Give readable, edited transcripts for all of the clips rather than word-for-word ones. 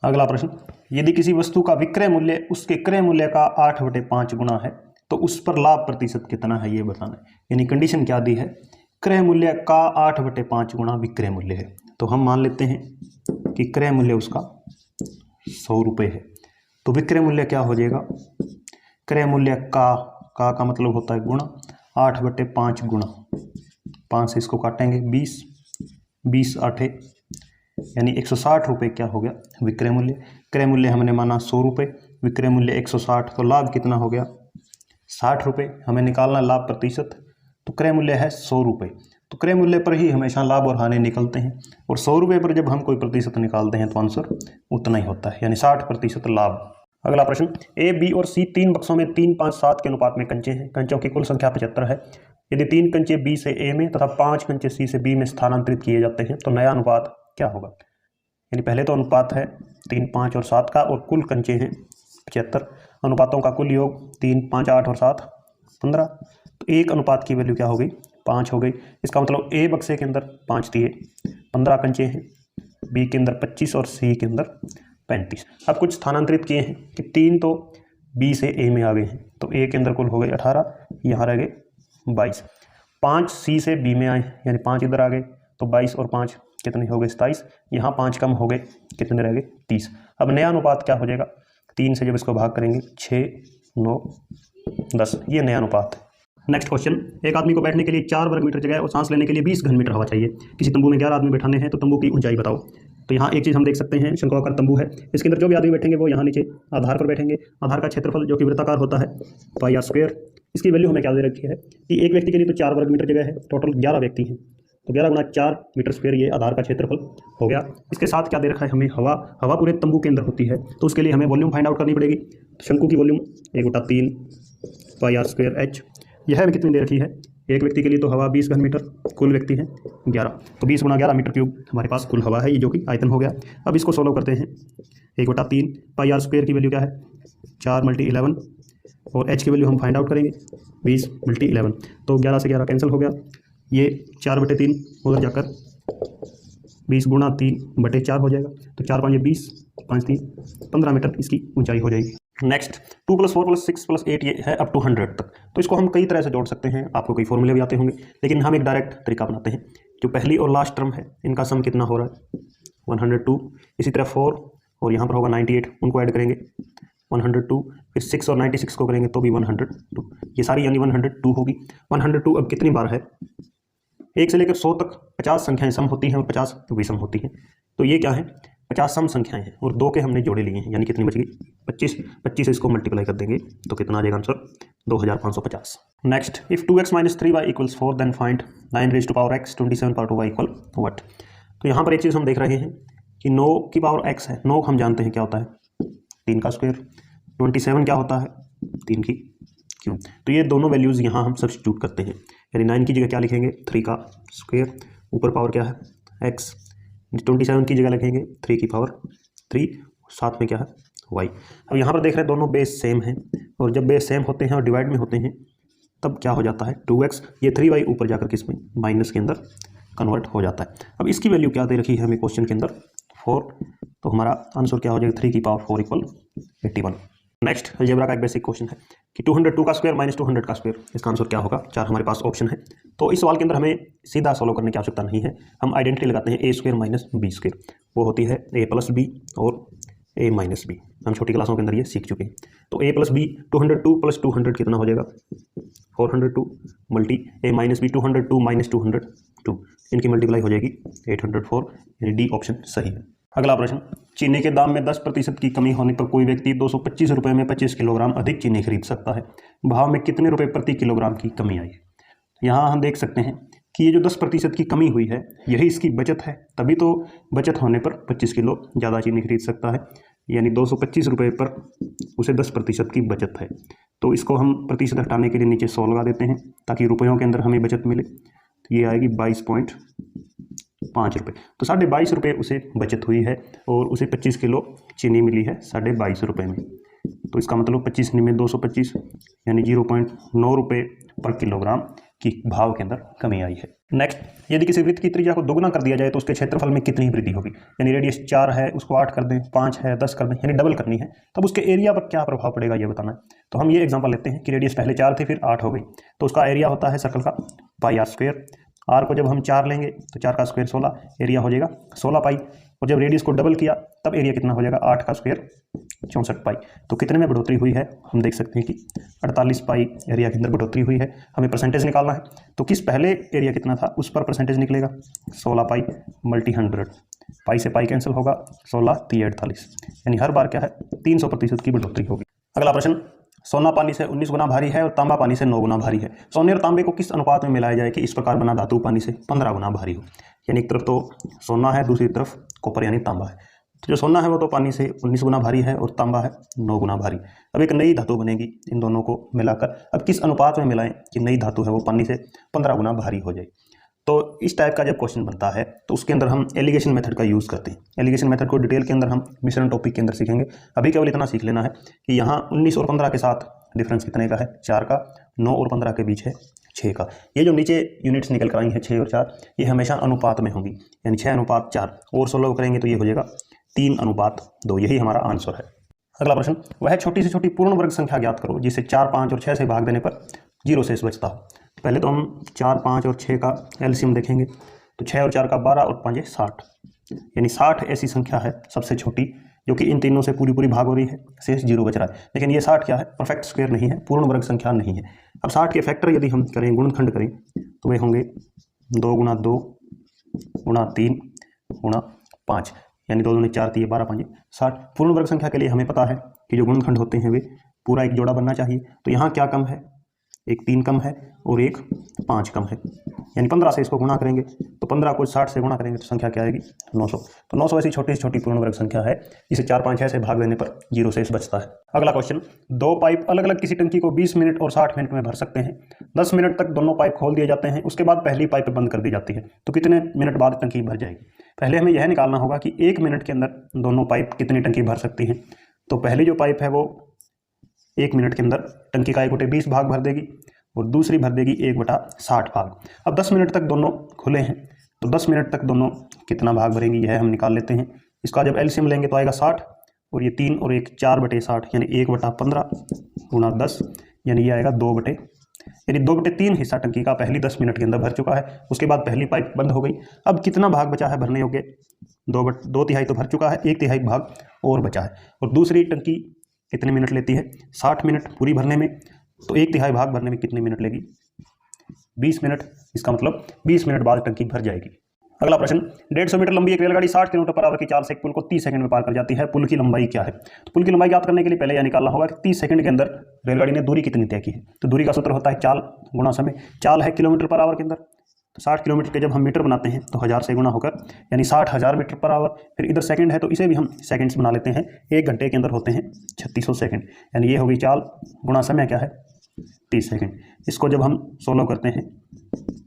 अगला प्रश्न, यदि किसी वस्तु का विक्रय मूल्य उसके क्रय मूल्य का 8/5 गुना है तो उस पर लाभ प्रतिशत कितना है ये बताना है। यानी कंडीशन क्या दी है, क्रय मूल्य का 8/5 गुना विक्रय मूल्य है। तो हम मान लेते हैं कि क्रय मूल्य उसका 100 रुपये है, तो विक्रय मूल्य क्या हो जाएगा, क्रय मूल्य का मतलब होता है गुणा 8/5 गुणा 5 से इसको काटेंगे 20 8 यानी 160 रुपये क्या हो गया विक्रय मूल्य। क्रय मूल्य हमने माना 100 रुपये, विक्रय मूल्य 160, तो लाभ कितना हो गया 60 रुपये। हमें निकालना लाभ प्रतिशत, तो क्रय मूल्य है 100 रुपये, तो क्रय मूल्य पर ही हमेशा लाभ और हानि निकलते हैं, और 100 रुपये पर जब हम कोई प्रतिशत निकालते हैं तो आंसर उतना ही होता है, यानी 60% लाभ। अगला प्रश्न, ए बी और सी 3 बक्सों में 3 5 7 के अनुपात में कंचे हैं। कंचों की कुल संख्या 75 है। यदि 3 कंचे बी से ए में तथा 5 कंचे सी से बी में स्थानांतरित किए जाते हैं तो नया अनुपात क्या होगा। यानी पहले तो अनुपात है 3 5 और 7 का, और कुल कंचे हैं 75, अनुपातों का कुल योग 3 5 8 और 7 15, तो एक अनुपात की वैल्यू क्या हो गई 5 हो गई। इसका मतलब ए बक्से के अंदर 5 दिए, 15 कंचे हैं, बी के अंदर 25 और सी के अंदर 35। अब कुछ स्थानांतरित किए हैं कि 3 तो बी से ए में आ गए हैं, तो ए के अंदर कुल हो गए 18, यहाँ रह गए 22। 5 सी से बी में आए, यानी 5 इधर आ गए, तो 22 और 5 कितने हो गए 27, यहाँ 5 कम हो गए, कितने रह गए 30। अब नया अनुपात क्या हो जाएगा, 3 से जब इसको भाग करेंगे 6 9 10, ये नया अनुपात है। नेक्स्ट क्वेश्चन, एक आदमी को बैठने के लिए 4 वर्ग मीटर जगह और सांस लेने के लिए 20 घन मीटर हवा चाहिए। किसी तंबू में 11 आदमी बैठाने हैं, तो तंबू की ऊंचाई बताओ। तो यहाँ एक चीज़ हम देख सकते हैं, शंक्वाकार तंबू है, इसके अंदर जो भी आदमी बैठेंगे वो यहाँ नीचे आधार पर बैठेंगे। आधार का क्षेत्रफल जो कि वृत्ताकार होता है पाई आर स्क्वायर। इसकी वैल्यू हमें क्या दे रखी है कि एक व्यक्ति के लिए तो 4 वर्ग मीटर जगह है, टोटल 11 व्यक्ति हैं, तो 11 गुणा 4 मीटर स्क्वायर ये आधार का क्षेत्रफल हो गया। इसके साथ क्या दे रखा है हमें, हवा पूरे तंबू के अंदर होती है, तो उसके लिए हमें वॉल्यूम फाइंड आउट करनी पड़ेगी। तो शंकु की volume 1/3 pi r square h, यह हमें कितनी दे रखी है, एक व्यक्ति के लिए तो हवा 20 घन मीटर, कुल व्यक्ति हैं 11, तो 20 गुणा 11 मीटर क्यूब हमारे पास कुल हवा है, ये जो कि आयतन हो गया। अब इसको सोल्व करते हैं, 1/3 पाई आर स्क्वायर की वैल्यू क्या है 4 × 11, और एच की वैल्यू हम फाइंड आउट करेंगे 20 × 11, तो 11 से 11 कैंसिल हो गया, ये 4/3 उधर जाकर 20 गुणा 3/4 हो जाएगा, तो 4 5 20 5 3 15 मीटर इसकी ऊंचाई हो जाएगी। नेक्स्ट, 2 + 4 + 6 + 8 ये है अप टू 100 तक, तो इसको हम कई तरह से जोड़ सकते हैं, आपको कई फॉर्मूले भी आते होंगे, लेकिन हम एक डायरेक्ट तरीका अपनाते हैं। जो पहली और लास्ट टर्म है इनका सम कितना हो रहा है 102, इसी तरह 4 और यहाँ पर होगा 98, उनको ऐड करेंगे 102, फिर 6 और 96 को करेंगे तो भी 102, ये सारी यानी 102 होगी। 102 अब कितनी बार है, 1 से लेकर 100 तक 50 संख्याएं सम होती हैं और 50 विषम होती हैं, तो ये क्या है 50 सम संख्याएं हैं और 2 के हमने जोड़े लिए हैं, यानी कितनी बच गई 25। 25 से इसको मल्टीप्लाई कर देंगे तो कितना आ जाएगा answer 2550। Next, if 2x - 3y = 4 then find 9 × x 27 / 2y = what. तो यहाँ पर एक चीज़ हम देख रहे हैं कि 9 की पावर x है, 9 हम जानते हैं क्या होता है 3 का स्क्वायर, 27 क्या होता है 3 की क्यूब, तो ये दोनों वैल्यूज़ यहाँ हम सब्स्टिट्यूट करते हैं, यानी 9 की जगह क्या लिखेंगे 3 का स्क्वायर, ऊपर पावर क्या है x, 27 की जगह लिखेंगे 3 की पावर 3, साथ में क्या है y। अब यहाँ पर देख रहे हैं दोनों बेस सेम हैं, और जब बेस सेम होते हैं और डिवाइड में होते हैं तब क्या हो जाता है 2x, ये 3y ऊपर जाकर किस में माइनस के अंदर कन्वर्ट हो जाता है। अब इसकी वैल्यू क्या दे रखी है हमें क्वेश्चन के अंदर 4, तो हमारा आंसर क्या हो जाएगा 3 की पावर 4 = 81। नेक्स्ट, अलजेब्रा का एक बेसिक क्वेश्चन है कि 202 का स्क्वायर - 200 का स्क्वायर, इसका आंसर क्या होगा। 4 हमारे पास ऑप्शन है, तो इस सवाल के अंदर हमें सीधा सॉल्व करने की आवश्यकता नहीं है, हम आइडेंटिटी लगाते हैं a² - b², वो होती है a + b और a - b, हम छोटी क्लासों के अंदर ये सीख चुके हैं। तो a + b 202 + 200 कितना हो जाएगा 402 मल्टी a - b 202 - 202, इनकी मल्टीप्लाई हो जाएगी 804, यानी डी ऑप्शन सही है। अगला प्रश्न, चीनी के दाम में 10% की कमी होने पर कोई व्यक्ति 225 रुपये में 25 किलोग्राम अधिक चीनी खरीद सकता है, भाव में कितने रुपए प्रति किलोग्राम की कमी आई है। यहाँ हम देख सकते हैं कि ये जो 10% की कमी हुई है यही इसकी बचत है, तभी तो बचत होने पर 25 किलो ज़्यादा चीनी खरीद सकता है, यानी 225 रुपये पर उसे 10% की बचत है। तो इसको हम प्रतिशत हटाने के लिए नीचे 100 लगा देते हैं ताकि रुपयों के अंदर हमें बचत मिले, तो ये आएगी 22.5 रुपये, तो 22.5 रुपये उसे बचत हुई है और उसे 25 किलो चीनी मिली है 22.5 रुपये में, तो इसका मतलब 25 में 225 यानी 0.9 रुपये पर किलोग्राम की भाव के अंदर कमी आई है। नेक्स्ट, यदि किसी वृत्त की त्रिज्या को दोगुना कर दिया जाए तो उसके क्षेत्रफल में कितनी वृद्धि होगी। यानी रेडियस 4 है, उसको 8 कर दें, 5 है, 10 कर दें, यानी डबल करनी है, तब उसके एरिया पर क्या प्रभाव पड़ेगा ये बताना है। तो हम ये एग्जांपल लेते हैं कि रेडियस पहले 4 थी, फिर 8 हो गई, तो उसका एरिया होता है सर्कल का पाई आर स्क्वायर। आर को जब हम 4 लेंगे तो 4 का स्क्वायर 16, एरिया हो जाएगा 16 पाई। और जब रेडियस को डबल किया तब एरिया कितना हो जाएगा, 8 का स्क्वायर 64 पाई। तो कितने में बढ़ोतरी हुई है, हम देख सकते हैं कि 48 पाई एरिया के अंदर बढ़ोतरी हुई है। हमें परसेंटेज निकालना है, तो किस पहले एरिया कितना था उस पर परसेंटेज निकलेगा, 16 पाई मल्टी 100, पाई से पाई कैंसिल होगा, 16 3 48, यानी हर बार क्या है 300% की बढ़ोतरी होगी। अगला प्रश्न, सोना पानी से 19 गुना भारी है और तांबा पानी से 9 गुना भारी है। सोने और तांबे को किस अनुपात में मिलाया जाए कि इस प्रकार बना धातु पानी से 15 गुना भारी हो। यानी एक तरफ तो सोना है, दूसरी तरफ कॉपर यानी तांबा है। तो जो सोना है वो तो पानी से 19 गुना भारी है और तांबा है 9 गुना भारी। अब एक नई धातु बनेगी इन दोनों को मिलाकर। अब किस अनुपात में मिलाएं कि नई धातु है वो पानी से 15 गुना भारी हो जाए। तो इस टाइप का जब क्वेश्चन बनता है तो उसके अंदर हम एलिगेशन मेथड का यूज़ करते हैं। एलिगेशन मेथड को डिटेल के अंदर हम मिश्रण टॉपिक के अंदर सीखेंगे। अभी केवल इतना सीख लेना है कि यहाँ 19 और 15 के साथ डिफरेंस कितने का है, 4 का, 9 और 15 के बीच है 6 का। ये जो नीचे यूनिट्स निकल कर आई हैं 6 और 4, ये हमेशा अनुपात में होंगी, यानी 6 अनुपात 4 और 16 करेंगे तो ये हो जाएगा 3 अनुपात 2। यही हमारा आंसर है। अगला प्रश्न, वह छोटी से छोटी पूर्ण वर्ग संख्या ज्ञात करो जिसे 4, 5 और 6 से भाग देने पर 0 शेष बचता हो। पहले तो हम 4, 5 और 6 का एलसीएम देखेंगे, तो 6 और 4 का 12 और 5 60, यानी 60 ऐसी संख्या है सबसे छोटी जो कि इन तीनों से पूरी भाग हो रही है, शेष 0 बच रहा है। लेकिन ये 60 क्या है, परफेक्ट स्क्वायर नहीं है, पूर्ण वर्ग संख्या नहीं है। अब 60 के फैक्टर यदि हम करें, गुणनखंड करें, तो वे होंगे 2 गुना 2 गुना 3 गुना 5, यानी 2 दूनी 4 3 12 5 60। पूर्ण वर्ग संख्या के लिए हमें पता है कि जो गुणनखंड होते हैं वे पूरा एक जोड़ा बनना चाहिए। तो यहाँ क्या कम है, एक 3 कम है और एक 5 कम है, यानी 15 से इसको गुणा करेंगे तो 15 को 60 से गुणा करेंगे तो संख्या क्या आएगी, 900। तो 900 ऐसी छोटी से छोटी पूर्ण वर्ग संख्या है जिसे 4, 5, 6 से भाग देने पर 0 शेष बचता है। अगला क्वेश्चन, 2 पाइप अलग अलग किसी टंकी को 20 मिनट और 60 मिनट में भर सकते हैं। 10 मिनट तक दोनों पाइप खोल दिए जाते हैं, उसके बाद पहली पाइप बंद कर दी जाती है, तो कितने मिनट बाद टंकी भर जाएगी। पहले हमें यह निकालना होगा कि 1 मिनट के अंदर दोनों पाइप कितनी टंकी भर सकती हैं। तो पहली जो पाइप है वो 1 मिनट के अंदर टंकी का 1/20 भाग भर देगी और दूसरी भर देगी 1/60 भाग। अब 10 मिनट तक दोनों खुले हैं, तो 10 मिनट तक दोनों कितना भाग भरेंगी यह हम निकाल लेते हैं। इसका जब एलसीएम लेंगे तो आएगा 60 और ये 3 और 1 4/60, यानी 1/15 गुना 10, यानी ये आएगा 2/3 हिस्सा टंकी का पहली 10 मिनट के अंदर भर चुका है। उसके बाद पहली पाइप बंद हो गई। अब कितना भाग बचा है भरने योग्य, 2/3 तो भर चुका है, 1/3 भाग और बचा है। और दूसरी टंकी कितने मिनट लेती है, 60 मिनट पूरी भरने में, तो 1/3 भाग भरने में कितने मिनट लेगी, 20 मिनट। इसका मतलब 20 मिनट बाद टंकी भर जाएगी। अगला प्रश्न, 150 मीटर लंबी एक रेलगाड़ी 60 किलोमीटर पर आवर की चाल से एक पुल को 30 सेकंड में पार कर जाती है। पुल की लंबाई क्या है। तो पुल की लंबाई ज्ञात करने के लिए पहले यह निकालना होगा कि 30 सेकंड के अंदर रेलगाड़ी ने दूरी कितनी तय की है। तो दूरी का सूत्र होता है चाल गुणा समय। चाल है किलोमीटर पर आवर के अंदर, तो 60 किलोमीटर के जब हम मीटर बनाते हैं तो 1000 से गुणा होकर, यानी 60,000 मीटर पर आवर। फिर इधर सेकंड है तो इसे भी हम सेकंड्स बना लेते हैं। 1 घंटे के अंदर होते हैं 3600 सेकंड, यानी ये होगी चाल गुणा समय क्या है 30 सेकंड। इसको जब हम 16 करते हैं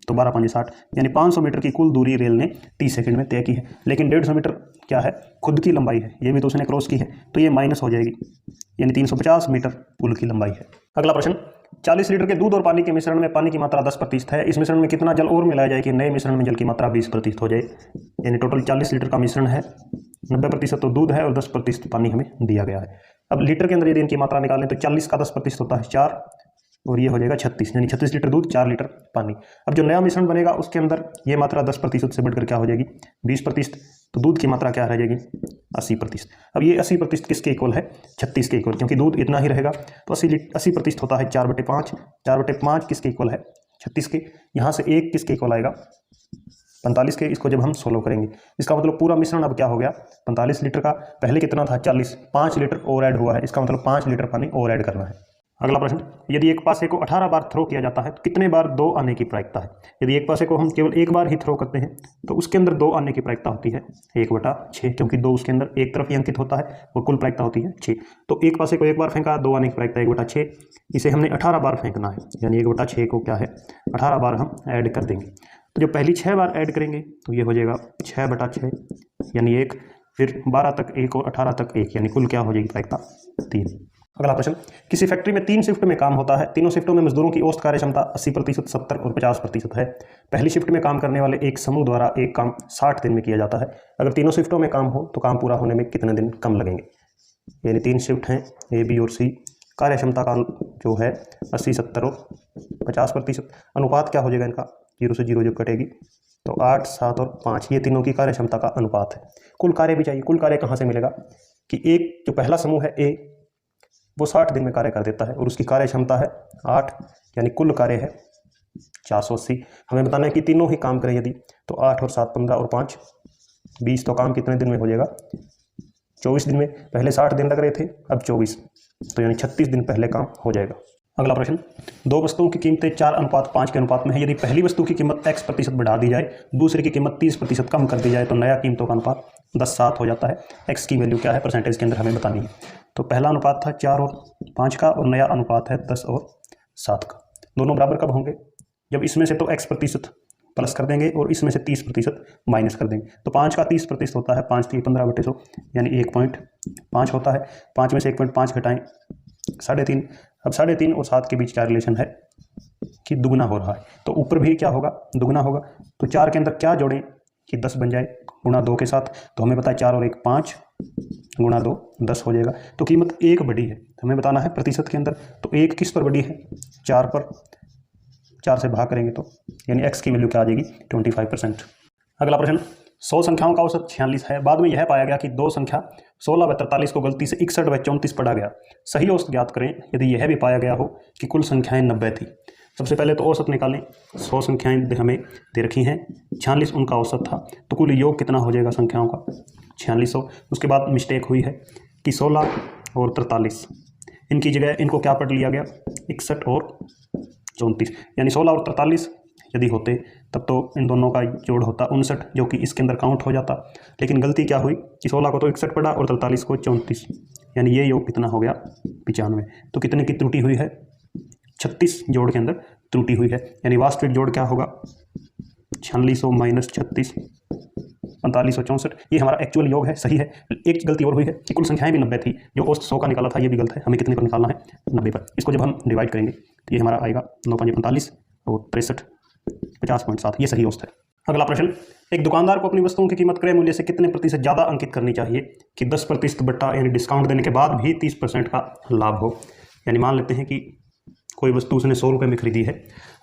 तो 12 5 60, यानी 500 मीटर की कुल दूरी रेल ने 30 सेकंड में तय की है। लेकिन 150 मीटर क्या है, खुद की लंबाई है, ये भी तो उसने क्रॉस की है, तो ये माइनस हो जाएगी, यानी 350 मीटर पुल की लंबाई है। अगला प्रश्न, 40 लीटर के दूध और पानी के मिश्रण में पानी की मात्रा 10% है। इस मिश्रण में कितना जल और मिलाया जाए कि नए मिश्रण में जल की मात्रा 20% हो जाए। यानी टोटल 40 लीटर का मिश्रण है, 90% तो दूध है और 10% पानी हमें दिया गया है। अब लीटर के अंदर यदि इनकी मात्रा निकालें तो 40 का 10% होता है 4 और ये हो जाएगा 36, यानी 36 लीटर दूध 4 लीटर पानी। अब जो नया मिश्रण बनेगा उसके अंदर ये मात्रा 10% से बढ़कर क्या हो जाएगी 20%, तो दूध की मात्रा क्या रह जाएगी 80%। अब ये 80% किसके इक्वल है, 36 के इक्वल, क्योंकि दूध इतना ही रहेगा। तो 80% होता है 4/5, 4/5 किसके इक्वल है 36 के। यहाँ से 1 किसके इक्वल आएगा 45 के। इसको जब हम 16 करेंगे, इसका मतलब पूरा मिश्रण अब क्या हो गया 45 लीटर का। पहले कितना था 40, 5 लीटर और ऐड हुआ है, इसका मतलब 5 लीटर पानी और ऐड करना है। अगला प्रश्न, यदि एक पासे को 18 बार थ्रो किया जाता है तो कितने बार 2 आने की प्रायिकता है। यदि एक पासे को हम केवल एक बार ही थ्रो करते हैं तो उसके अंदर 2 आने की प्रायिकता होती है 1/6, क्योंकि 2 उसके अंदर एक तरफ ही अंकित होता है और कुल प्रायिकता होती है 6। तो एक पासे को एक बार फेंका, 2 आने की प्रायिकता 1/6, इसे हमने 18 बार फेंकना है, यानी 1/6 को क्या है 18 बार हम ऐड कर देंगे। तो जब पहली 6 बार ऐड करेंगे तो ये हो जाएगा 6/6, यानी 1, फिर 12 तक 1 और 18 तक 1, यानी कुल क्या हो जाएगी प्रायिकता 3। अगला प्रश्न, किसी फैक्ट्री में 3 शिफ्ट में काम होता है। तीनों शिफ्टों में मजदूरों की औसत कार्य क्षमता 80%, 70 और 50% है। पहली शिफ्ट में काम करने वाले एक समूह द्वारा एक काम 60 दिन में किया जाता है। अगर तीनों शिफ्टों में काम हो तो काम पूरा होने में कितने दिन कम लगेंगे। यानी 3 शिफ्ट हैं, ए, बी और सी। कार्य क्षमता का जो है 80, 70 और 50%। अनुपात क्या हो जाएगा इनका, 0 से 0 जो कटेगी तो 8, 7 और 5, ये तीनों की कार्य क्षमता का अनुपात है। कुल कार्य भी चाहिए। कुल कार्य कहाँ से मिलेगा कि एक जो पहला समूह है ए, वो 60 दिन में कार्य कर देता है और उसकी कार्य क्षमता है 8, यानी कुल कार्य है 480। हमें बताना है कि तीनों ही काम करें यदि, तो 8 और 7 15 और 5 20, तो काम कितने दिन में हो जाएगा, 24 दिन में। पहले 60 दिन लग रहे थे, अब 24, तो यानी 36 दिन पहले काम हो जाएगा। अगला प्रश्न, 2 वस्तुओं की कीमतें 4:5 के अनुपात में है। यदि पहली वस्तु की कीमत x% बढ़ा दी जाए, दूसरे की कीमत 30% कम कर दी जाए, तो नया कीमतों का अनुपात 10:7 हो जाता है। x की वैल्यू क्या है परसेंटेज के अंदर हमें बतानी है। तो पहला अनुपात था 4 और 5 का और नया अनुपात है 10 और 7 का। दोनों बराबर कब होंगे, जब इसमें से तो x% प्लस कर देंगे और इसमें से 30% माइनस कर देंगे। तो 5 का 30% होता है 5 3 15/100, यानी 1.5 होता है। 5 में से 1.5 घटाएं 3.5। अब 3.5 और 7 के बीच क्या रिलेशन है कि दुगना हो रहा है, तो ऊपर भी क्या होगा, दुगना होगा। तो 4 के अंदर क्या जोड़ें कि 10 बन जाए, गुणा 2 के साथ। तो हमें पता है 4 और 1 5, गुणा 2 10 हो जाएगा। तो कीमत 1 बढ़ी है, हमें बताना है प्रतिशत के अंदर। तो 1 किस पर बढ़ी है, 4 पर। 4 से भाग करेंगे तो यानी x की वैल्यू क्या आ जाएगी, 25%। अगला प्रश्न, 100 संख्याओं का औसत 46 है। बाद में यह पाया गया कि 2 संख्या 16/43 को गलती से 61/34 पढ़ा गया। सही औसत ज्ञात करें यदि यह भी पाया गया हो कि कुल संख्याएं 90 थी। सबसे पहले तो औसत निकालें। 100 संख्याएं हमें दे रखी हैं, 46 उनका औसत था, तो कुल योग कितना हो जाएगा संख्याओं का, 4600। उसके बाद मिस्टेक हुई है कि 16 और 43, इनकी जगह इनको क्या पढ़ लिया गया, 61 और 34, यानी 16 और 43 यदि होते तब तो इन दोनों का जोड़ होता 59, जो कि इसके अंदर काउंट हो जाता। लेकिन गलती क्या हुई कि 16 को तो 61 पड़ा और 43 को 34, यानी ये योग कितना हो गया, 95। तो कितने की त्रुटि हुई है, 36 जोड़ के अंदर त्रुटि हुई है। यानी वास्तविक जोड़ क्या होगा, 4600 माइनस 36 4564। ये हमारा एक्चुअल योग है, सही है। एक गलती और हुई है कि कुल संख्याएं भी 90 थी, जो औसत 100 का निकाला था ये भी गलत है। हमें कितने पर निकालना है, 90 पर। इसको जब हम डिवाइड करेंगे तो ये हमारा आएगा 9 5 45 और 63 50.7, ये सही औसत है। अगला प्रश्न, एक दुकानदार को अपनी वस्तुओं की कीमत क्रय मूल्य से कितने प्रतिशत ज़्यादा अंकित करनी चाहिए कि 10% बट्टा यानी डिस्काउंट देने के बाद भी 30% का लाभ हो। यानी मान लेते हैं कि कोई वस्तु उसने 100 रुपये में खरीदी है,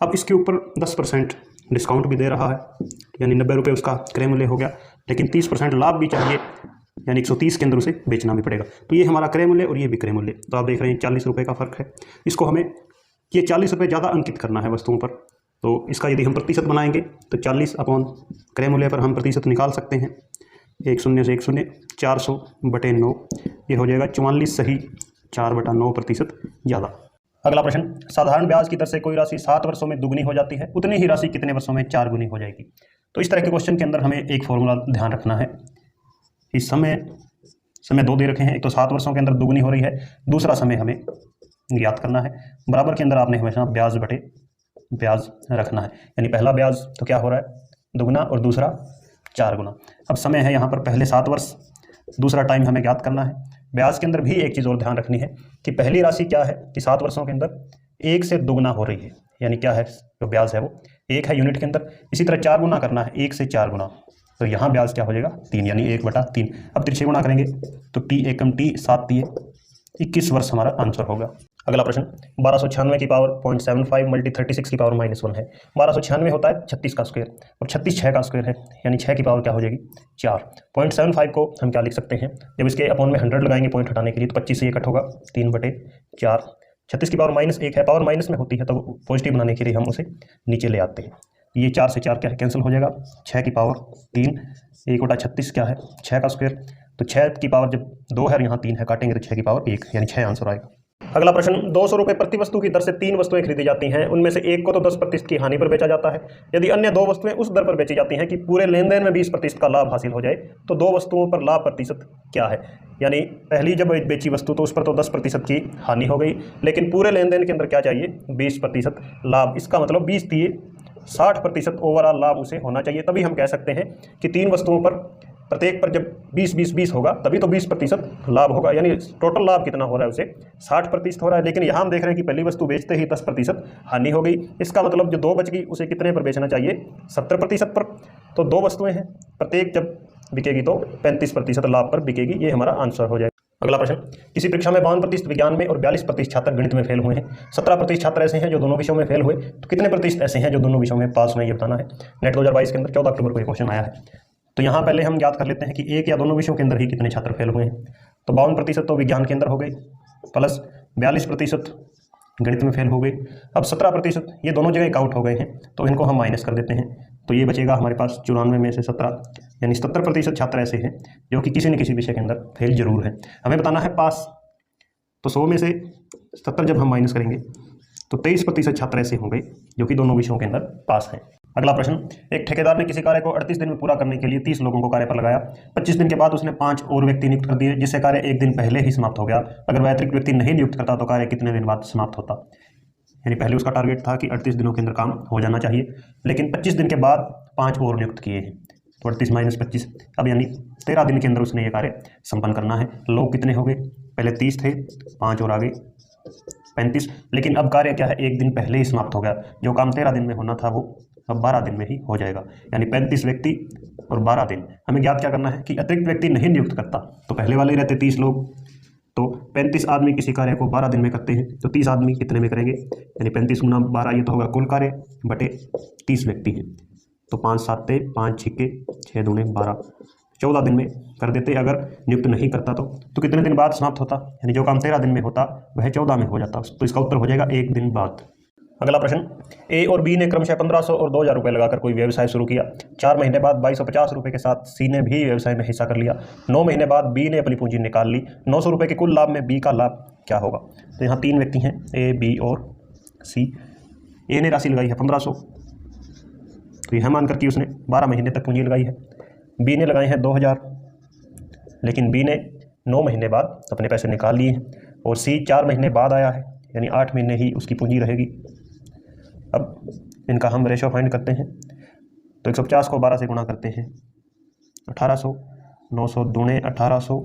अब इसके ऊपर 10% डिस्काउंट भी दे रहा है, यानी 90 रुपये उसका क्रय मूल्य हो गया, लेकिन 30% लाभ भी चाहिए, यानी 130 के अंदर उसे बेचना भी पड़ेगा। तो ये हमारा क्रय मूल्य और ये भी क्रय मूल्य, तो आप देख रहे हैं 40 रुपये का फ़र्क है। इसको हमें ये 40 रुपये ज़्यादा अंकित करना है वस्तुओं पर। तो इसका यदि हम प्रतिशत बनाएंगे तो 40 अपॉन क्रय मूल्य पर हम प्रतिशत निकाल सकते हैं। 1 0 से 1 0, 400/9, ये हो जाएगा 44 सही, 4/9% ज़्यादा। अगला प्रश्न, साधारण ब्याज की दर से कोई राशि 7 वर्षों में दुगनी हो जाती है, उतनी ही राशि कितने वर्षों में 4 गुनी हो जाएगी। तो इस तरह के क्वेश्चन के अंदर हमें एक फॉर्मूला ध्यान रखना है। इस समय 2 दे रखे हैं, एक तो 7 वर्षों के अंदर दुगनी हो रही है, दूसरा समय हमें ज्ञात करना है। बराबर के अंदर आपने हमेशा ब्याज बटे ब्याज रखना है, यानी पहला ब्याज तो क्या हो रहा है, दुगना, और दूसरा 4 गुना। अब समय है यहाँ पर पहले 7 वर्ष, दूसरा टाइम हमें ज्ञात करना है। ब्याज के अंदर भी एक चीज़ और ध्यान रखनी है कि पहली राशि क्या है कि 7 वर्षों के अंदर 1 से दुगना हो रही है, यानी क्या है, जो ब्याज है वो 1 है यूनिट के अंदर। इसी तरह 4 गुना करना है, 1 से 4 गुना, तो यहाँ ब्याज क्या हो जाएगा, 3, यानी 1/3। अब तिरछे गुणा करेंगे तो t एकम t 7 3 21 वर्ष हमारा आंसर होगा। अगला प्रश्न, 1296 की पावर 0.75 मल्टी 36 की पावर -1 है। 1296 होता है 36 का स्क्वायर और 36 6 का स्क्वायर है, यानी 6 की पावर क्या हो जाएगी, 4। 0.75 को हम क्या लिख सकते हैं, जब इसके अपॉन में 100 लगाएंगे पॉइंट हटाने के लिए, तो 25 से ये कट होगा, 3/4। 36 की पावर -1 है, पावर माइनस में होती है तो पॉजिटिव बनाने के लिए हम उसे नीचे ले आते हैं। ये 4 से 4 क्या है, कैंसिल हो जाएगा। 6 की पावर 3, 1/36 क्या है, 6 का स्क्वायर। तो 6 की पावर जब 2 है और यहाँ 3 है, काटेंगे तो 6 की पावर 1, यानी 6 आंसर आएगा। अगला प्रश्न, 200 रुपये प्रति वस्तु की दर से 3 वस्तुएं खरीदी जाती हैं, उनमें से एक को तो 10% की हानि पर बेचा जाता है। यदि अन्य 2 वस्तुएं उस दर पर बेची जाती हैं कि पूरे लेन देन में 20% का लाभ हासिल हो जाए, तो 2 वस्तुओं पर लाभ प्रतिशत क्या है। यानी पहली जब बेची वस्तु तो उस पर तो 10% की हानि हो गई, लेकिन पूरे लेन देन के अंदर क्या चाहिए, 20% लाभ। इसका मतलब 20 दिए 60% ओवरऑल लाभ उसे होना चाहिए। तभी हम कह सकते हैं कि 3 वस्तुओं पर प्रत्येक पर जब 20-20-20 होगा तभी तो 20% लाभ होगा, यानी टोटल लाभ कितना हो रहा है उसे 60% हो रहा है। लेकिन यहाँ हम देख रहे हैं कि पहली वस्तु बेचते ही 10% हानि हो गई। इसका मतलब जो 2 बच गई उसे कितने पर बेचना चाहिए, 70% पर। तो 2 वस्तुएं हैं, प्रत्येक जब बिकेगी तो 35% लाभ पर बिकेगी। ये हमारा आंसर हो जाएगा। अगला प्रश्न, किसी परीक्षा में 52% विज्ञान में और 42% छात्र गणित में फेल हुए हैं। 17% छात्र ऐसे हैं जो दोनों विषयों में फेल हुए, तो कितने प्रतिशत ऐसे हैं जो दोनों विषयों में पास हुए, ये बताना है। नेट 2022 के अंदर 14 अक्टूबर को ये क्वेश्चन आया है। तो यहाँ पहले हम याद कर लेते हैं कि एक या दोनों विषयों के अंदर ही कितने छात्र फेल हुए हैं। तो 52% तो विज्ञान के अंदर हो गए, प्लस 42% गणित में फेल हो गए। अब 17% ये दोनों जगह काउंट हो गए हैं, तो इनको हम माइनस कर देते हैं। तो ये बचेगा हमारे पास 94 में से 17, यानी 70% छात्र ऐसे हैं जो कि किसी न किसी विषय के अंदर फेल जरूर है। हमें बताना है पास। तो 100 में से 70 जब हम माइनस करेंगे तो 23% छात्र ऐसे होंगे जो कि दोनों विषयों के अंदर पास हैं। अगला प्रश्न, एक ठेकेदार ने किसी कार्य को 38 दिन में पूरा करने के लिए 30 लोगों को कार्य पर लगाया। 25 दिन के बाद उसने 5 और व्यक्ति नियुक्त कर दिए, जिससे कार्य 1 दिन पहले ही समाप्त हो गया। अगर वह अतिरिक्त व्यक्ति नहीं नियुक्त करता तो कार्य कितने दिन बाद समाप्त होता। यानी पहले उसका टारगेट था कि 38 दिनों के अंदर काम हो जाना चाहिए, लेकिन 25 दिन के बाद 5 और नियुक्त किए हैं, तो 38 माइनस 25, अब यानी 13 दिन के अंदर उसने ये कार्य संपन्न करना है। लोग कितने हो गए, पहले 30 थे, 5 और आगे 35, लेकिन अब कार्य क्या है, 1 दिन पहले ही समाप्त हो गया। जो काम 13 दिन में होना था वो अब 12 दिन में ही हो जाएगा, यानी 35 व्यक्ति और 12 दिन। हमें ज्ञात क्या करना है कि अतिरिक्त व्यक्ति नहीं नियुक्त करता, तो पहले वाले ही रहते 30 लोग, तो 35 आदमी किसी कार्य को 12 दिन में करते हैं, तो 30 आदमी कितने में करेंगे, यानी 35 गुना 12, ये तो होगा कुल कार्य बटे 30 व्यक्ति हैं। तो 5 7 5 6 6 दूने 12, 14 दिन में कर देते। अगर नियुक्त नहीं करता तो कितने दिन बाद समाप्त होता, यानी जो काम 13 दिन में होता वह 14 में हो जाता। तो इसका उत्तर हो जाएगा 1 दिन बाद। अगला प्रश्न, ए और बी ने क्रमशः 1500 और 2000 रुपये लगाकर कोई व्यवसाय शुरू किया। 4 महीने बाद 2250 रुपये के साथ सी ने भी व्यवसाय में हिस्सा कर लिया। 9 महीने बाद बी ने अपनी पूंजी निकाल ली। 900 रुपये के कुल लाभ में बी का लाभ क्या होगा। तो यहाँ 3 व्यक्ति हैं, ए, बी और सी। ए ने राशि लगाई है 1500, तो यह मान करके उसने 12 महीने तक पूंजी लगाई है। बी ने लगाए हैं 2000, लेकिन बी ने 9 महीने बाद अपने पैसे निकाल लिए हैं, और सी 4 महीने बाद आया है, यानी 8 महीने ही उसकी पूंजी रहेगी। अब इनका हम रेशो फाइंड करते हैं, तो 150 को 12 से गुणा करते हैं, 1800, 900 दूने 1800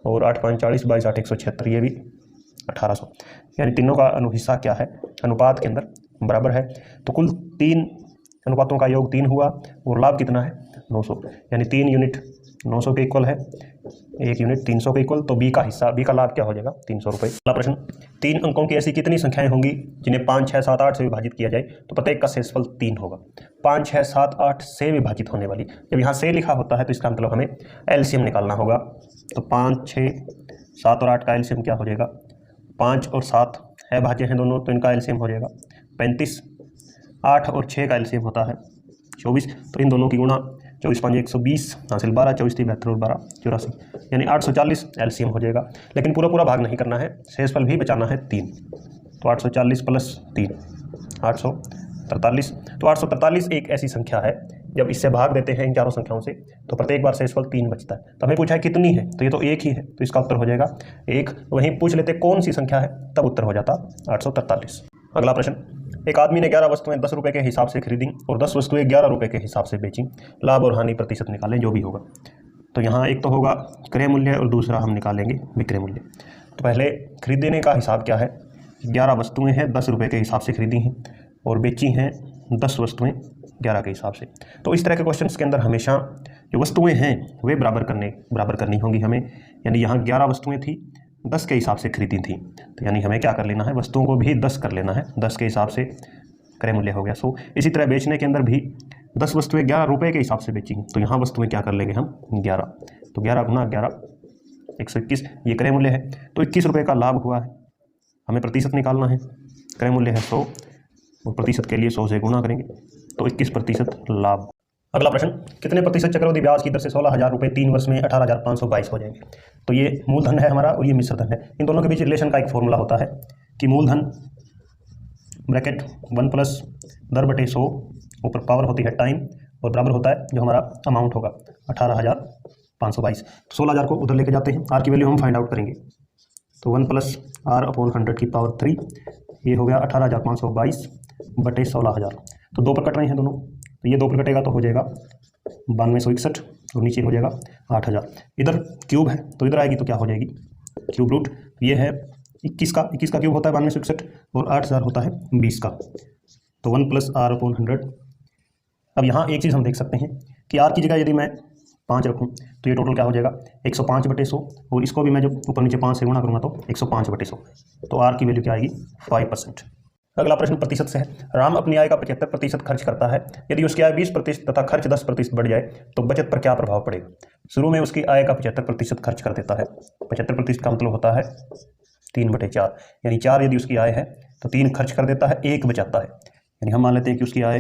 और 8 5 40, 22 8 176, ये भी 1800, यानी तीनों का अनुहिस्सा क्या है, अनुपात के अंदर बराबर है। तो कुल 3 अनुपातों का योग 3 हुआ, और लाभ कितना है 900, यानी 3 यूनिट 900 के इक्वल है, 1 यूनिट 300 के इक्वल। तो बी का हिस्सा, बी का लाभ क्या हो जाएगा 300 रुपये। अगला प्रश्न, 3 अंकों की ऐसी कितनी संख्याएं होंगी जिन्हें 5 6 7 8 से विभाजित किया जाए तो प्रत्येक का शेषफल 3 होगा। 5 6 7 8 से विभाजित होने वाली, जब यहाँ से लिखा होता है तो इसका मतलब हमें एलसीएम निकालना होगा। तो 5 6 7 और 8 का एलसीएम क्या हो जाएगा, 5 और 7 है भाज्य हैं दोनों, तो इनका एलसीएम हो जाएगा 35। 8 और 6 का एलसीएम होता है 24, तो इन दोनों की गुणा 24 5 120 हासिल 12, 24 3 72 और 12 84, यानी 840 एलसीएम हो जाएगा। लेकिन पूरा भाग नहीं करना है, शेषफल भी बचाना है 3। तो 840 प्लस 3 843। तो 843 एक ऐसी संख्या है जब इससे भाग देते हैं इन चारों संख्याओं से तो प्रत्येक बार शेषफल 3 बचता है। तो हमें पूछा है कितनी है, तो ये तो एक ही है, तो इसका उत्तर हो जाएगा 1। वहीं पूछ लेते कौन सी संख्या है, तब उत्तर हो जाता 843। अगला प्रश्न, एक आदमी ने 11 वस्तुएं 10 रुपये के हिसाब से खरीदी और 10 वस्तुएं 11 रुपये के हिसाब से बेची। लाभ और हानि प्रतिशत निकालें, जो भी होगा। तो यहाँ एक तो होगा क्रय मूल्य और दूसरा हम निकालेंगे विक्रय मूल्य। तो पहले खरीदने का हिसाब क्या है, 11 वस्तुएं हैं 10 रुपये के हिसाब से खरीदी हैं और बेची हैं 10 वस्तुएं 11 के हिसाब से। तो इस तरह के क्वेश्चंस के अंदर हमेशा जो वस्तुएं हैं वे बराबर करनी होंगी हमें। यानी यहाँ 11 वस्तुएं थी, 10 के हिसाब से खरीदी थी, तो यानी हमें क्या कर लेना है, वस्तुओं को भी 10 कर लेना है, 10 के हिसाब से क्रय मूल्य हो गया 100। इसी तरह बेचने के अंदर भी 10 वस्तुएं 11 रुपये के हिसाब से बेची, तो यहाँ वस्तुएं क्या कर लेंगे हम 11, तो 11 गुना 11 121, ये क्रय मूल्य है। तो 21 रुपये का लाभ हुआ है। हमें प्रतिशत निकालना है, क्रय मूल्य है 100 और प्रतिशत के लिए 100 से गुणा करेंगे, तो 21% लाभ। अगला प्रश्न, कितने प्रतिशत चक्रवृद्धि ब्याज की दर से 16,000 रुपये 3 वर्ष में 18,522 हो जाएंगे। तो ये मूलधन है हमारा और ये मिश्र धन है। इन दोनों के बीच रिलेशन का एक फॉर्मूला होता है कि मूलधन ब्रैकेट 1 प्लस दर बटे 100, ऊपर पावर होती है टाइम और बराबर होता है जो हमारा अमाउंट होगा 18,522। तो 16,000 को उधर लेके जाते हैं, आर की वैल्यू हम फाइंड आउट करेंगे। तो 1 प्लस आर अपॉन 100 की पावर 3, ये हो गया 18,522 बटे 16,000। तो 2 पर कट रहे हैं दोनों, तो ये 2 पर कटेगा तो हो जाएगा 9261, और नीचे हो जाएगा 8000। इधर क्यूब है तो इधर आएगी तो क्या हो जाएगी, क्यूब रूट ये है 21 का, 21 का क्यूब होता है 9261 और 8000 होता है 20 का, तो 1 + r/100। अब यहाँ एक चीज़ हम देख सकते हैं कि r की जगह यदि मैं 5 रखूँ तो ये टोटल क्या हो जाएगा 105/100, और इसको भी मैं जब ऊपर नीचे 5 से गुणा करूँगा तो 105/100, तो r की वैल्यू क्या आएगी 5%। अगला प्रश्न प्रतिशत से है। राम अपनी आय का 75% खर्च करता है, यदि उसकी आय 20% तथा खर्च 10% बढ़ जाए तो बचत पर क्या प्रभाव पड़ेगा। शुरू में उसकी आय का 75% खर्च कर देता है, 75% का मतलब होता है 3/4, यानी 4 यदि उसकी आय है तो 3 खर्च कर देता है, 1 बचाता है। यानी हम मान लेते हैं कि उसकी आय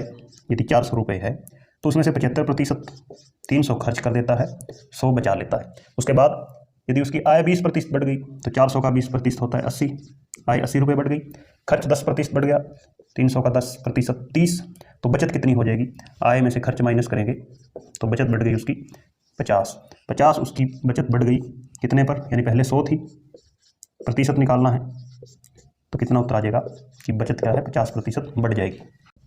यदि 400 रुपये है तो उसमें से 75% 300 खर्च कर देता है, 100 बचा लेता है। उसके बाद यदि उसकी आय 20% बढ़ गई तो 400 का 20% होता है 80, आय 80 रुपये बढ़ गई, खर्च 10% बढ़ गया, 300 का 10% 30, तो बचत कितनी हो जाएगी, आय में से खर्च माइनस करेंगे तो बचत बढ़ गई उसकी 50 उसकी बचत बढ़ गई कितने पर, यानी पहले 100 थी, प्रतिशत निकालना है तो कितना उत्तर आ जाएगा कि बचत क्या है 50% बढ़ जाएगी।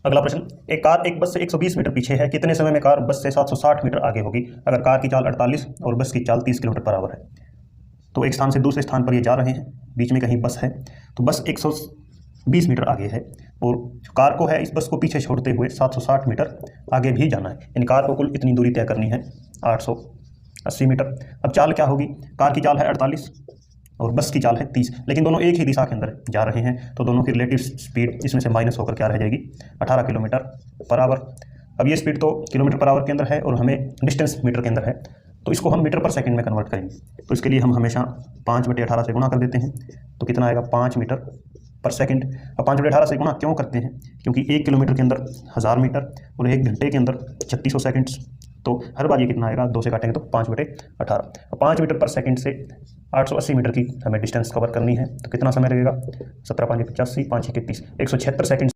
अगला प्रश्न, एक कार एक बस से 120 मीटर पीछे है, कितने समय में कार बस से 760 मीटर आगे होगी अगर कार की चाल 48 और बस की चाल 30 किलोमीटर पर आवर है। तो एक स्थान से दूसरे स्थान पर ये जा रहे हैं, बीच में कहीं बस है, तो बस 120 मीटर आगे है और कार को है इस बस को पीछे छोड़ते हुए 760 मीटर आगे भी जाना है, इन कार को कुल इतनी दूरी तय करनी है 880 मीटर। अब चाल क्या होगी, कार की चाल है 48 और बस की चाल है 30, लेकिन दोनों एक ही दिशा के अंदर जा रहे हैं, तो दोनों की रिलेटिव स्पीड इसमें से माइनस होकर क्या रह जाएगी 18 किलोमीटर पर आवर। अब ये स्पीड तो किलोमीटर पर आवर के अंदर है और हमें डिस्टेंस मीटर के अंदर है, तो इसको हम मीटर पर सेकंड में कन्वर्ट करेंगे, तो इसके लिए हम हमेशा 5/18 से गुणा कर देते हैं, तो कितना आएगा 5 मीटर पर सेकंड। अब 5/18 से गुणा क्यों करते हैं, क्योंकि 1 किलोमीटर के अंदर 1000 मीटर और 1 घंटे के अंदर 3600 सेकंड्स, तो हर बार ये कितना आएगा 2 से काटेंगे तो 5/18। 5 मीटर पर सेकंड से 880 मीटर की हमें डिस्टेंस कवर करनी है, तो कितना समय लगेगा 17 × 5 = 85, 5 × 31 176 सेकंड।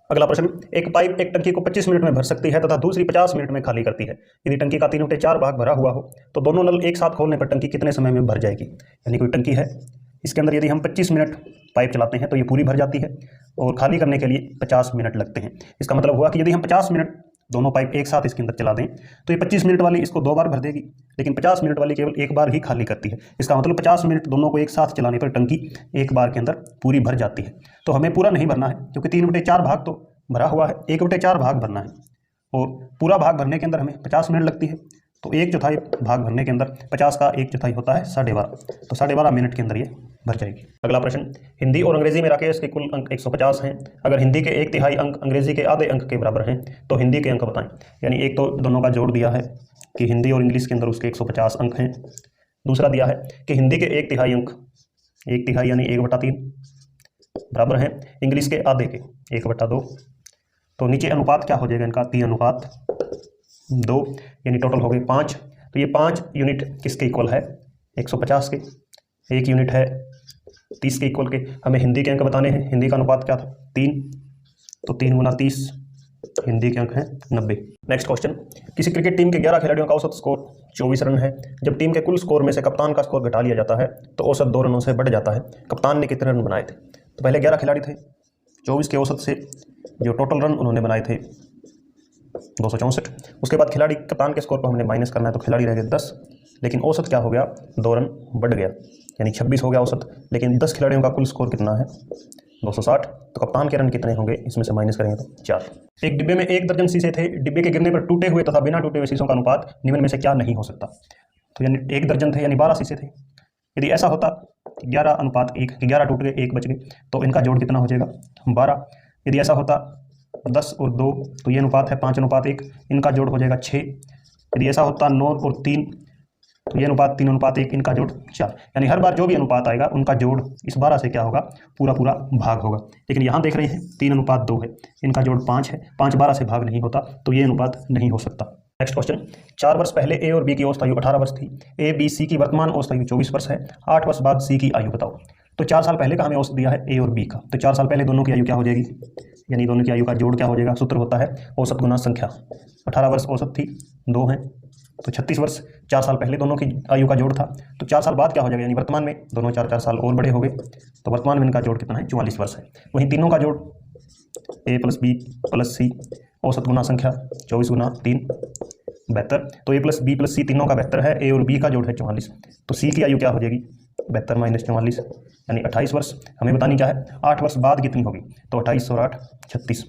अगला प्रश्न, एक पाइप एक टंकी को 25 मिनट में भर सकती है तथा दूसरी 50 मिनट में खाली करती है, यदि टंकी का 3/4 भाग भरा हुआ हो तो दोनों नल एक साथ खोलने पर टंकी कितने समय में भर जाएगी। यानी कोई टंकी है, इसके अंदर यदि हम 25 मिनट पाइप चलाते हैं तो ये पूरी भर जाती है और खाली करने के लिए 50 मिनट लगते हैं। इसका मतलब हुआ कि यदि हम 50 मिनट दोनों पाइप एक साथ इसके अंदर चला दें तो ये 25 मिनट वाली इसको 2 बार भर देगी, लेकिन 50 मिनट वाली केवल 1 बार ही खाली करती है। इसका मतलब 50 मिनट दोनों को एक साथ चलाने पर टंकी 1 बार के अंदर पूरी भर जाती है। तो हमें पूरा नहीं भरना है, क्योंकि 3/4 भाग तो भरा हुआ है, 1/4 भाग भरना है और पूरा भाग भरने के अंदर हमें 50 मिनट लगती है, तो 1/4 भाग भरने के अंदर 50 का 1/4 होता है 12.5, तो 12.5 मिनट के अंदर ये भर जाएगी। अगला प्रश्न, हिंदी और अंग्रेजी में राकेश के कुल अंक 150 हैं, अगर हिंदी के 1/3 अंक अंग्रेजी के आधे अंक के बराबर हैं तो हिंदी के अंक बताएं। यानी एक तो दोनों का जोड़ दिया है कि हिंदी और इंग्लिश के अंदर उसके 150 अंक हैं, दूसरा दिया है कि हिंदी के 1/3 अंक 1/3 यानी 1/3 बराबर हैं इंग्लिश के आधे के 1/2, तो नीचे अनुपात क्या हो जाएगा इनका 3/2, यानी टोटल हो गए 5। तो ये 5 यूनिट किसके इक्वल है 150 के, 1 यूनिट है 30 के इक्वल के। हमें हिंदी के अंक बताने हैं, हिंदी का अनुपात क्या था 3, तो 3 × 30 हिंदी के अंक हैं 90। नेक्स्ट क्वेश्चन, किसी क्रिकेट टीम के 11 खिलाड़ियों का औसत स्कोर 24 रन है, जब टीम के कुल स्कोर में से कप्तान का स्कोर घटा लिया जाता है तो औसत 2 रनों से बढ़ जाता है, कप्तान ने कितने रन बनाए थे। तो पहले 11 खिलाड़ी थे, 24 के औसत से जो टोटल रन उन्होंने बनाए थे 264, उसके बाद खिलाड़ी कप्तान के स्कोर को हमने माइनस करना है, तो खिलाड़ी रह गए 10, लेकिन औसत क्या हो गया 2 रन बढ़ गया, यानी 26 हो गया औसत, लेकिन 10 खिलाड़ियों का कुल स्कोर कितना है 260, तो कप्तान के रन कितने होंगे इसमें से माइनस करेंगे तो 4। एक डिब्बे में 1 दर्जन शीशे थे, डिब्बे के गिरने पर टूटे हुए तथा बिना टूटे हुए शीशों का अनुपात निम्न में से क्या नहीं हो सकता। तो यानी 1 दर्जन थे यानी 12 शीशे थे, यदि ऐसा होता 11/1, 11 टूट गए 1 बच गए, तो इनका जोड़ कितना हो जाएगा 12। यदि ऐसा होता 10 और 2, तो ये अनुपात है 5/1, इनका जोड़ हो जाएगा 6। यदि ऐसा होता 9 और 3, तो ये अनुपात 3/1, इनका जोड़ 4। यानी हर बार जो भी अनुपात आएगा उनका जोड़ इस 12 से क्या होगा पूरा भाग होगा, लेकिन यहाँ देख रहे हैं 3/2 है, इनका जोड़ 5 है, 5 12 से भाग नहीं होता, तो ये अनुपात नहीं हो सकता। नेक्स्ट क्वेश्चन, 4 वर्ष पहले ए और बी की औसत आयु 18 वर्ष थी, ए बी सी की वर्तमान औसत आयु 24 वर्ष है, 8 वर्ष बाद सी की आयु बताओ। तो 4 साल पहले का हमें औसत दिया है ए और बी का, तो 4 साल पहले दोनों की आयु क्या हो जाएगी, यानी दोनों की आयु का जोड़ क्या हो जाएगा, सूत्र होता है औसत गुना संख्या। 18 वर्ष औसत थी, 2 हैं, तो 36 वर्ष 4 साल पहले दोनों की आयु का जोड़ था, तो 4 साल बाद क्या हो जाएगा, यानी वर्तमान में दोनों 4 साल और बड़े हो गए, तो वर्तमान में इनका जोड़ कितना है 44 वर्ष है। वहीं तीनों का जोड़ ए + बी + सी औसत गुना संख्या 24 × 3 72। तो ए प्लस बी प्लस सी तीनों का 72 है, ए और बी का जोड़ है 44। तो सी की आयु क्या हो जाएगी 72 माइनस 44 यानी 28 वर्ष। हमें बतानी क्या है 8 वर्ष बाद कितनी होगी, तो 28 और 8 36।